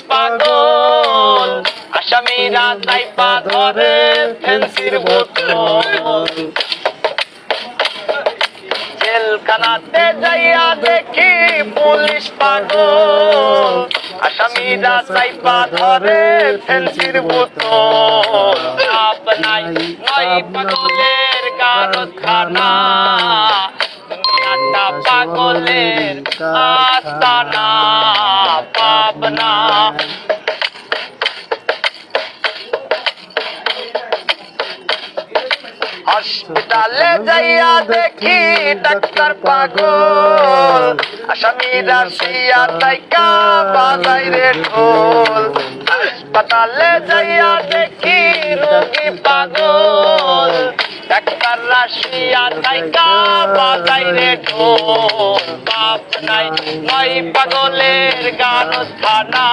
পাগল আসামিরা চাইপা ধরে ফেন্সির বোতল জেলখানাতে যাইয়া দেখি পুলিশ পাগল আসামিরা চাইপা ধরে ফেন্সির বোতল আপনাই নয় পাগলের কারখানা দুনিয়াটা পাগলের আস্তানা পাবনা হসপিটালে যাইয়া দেখি ডাক্তার পাগল আসামিরা শিয়া তাইকা বাজাই রে ঢোল হাসপাতালে যাইয়া দেখি রোগী পাগল ডাক্তাররা শিয়া তাইকা বাজাই রে ঢোল বাপ নাই নয় পাগলের গান থানা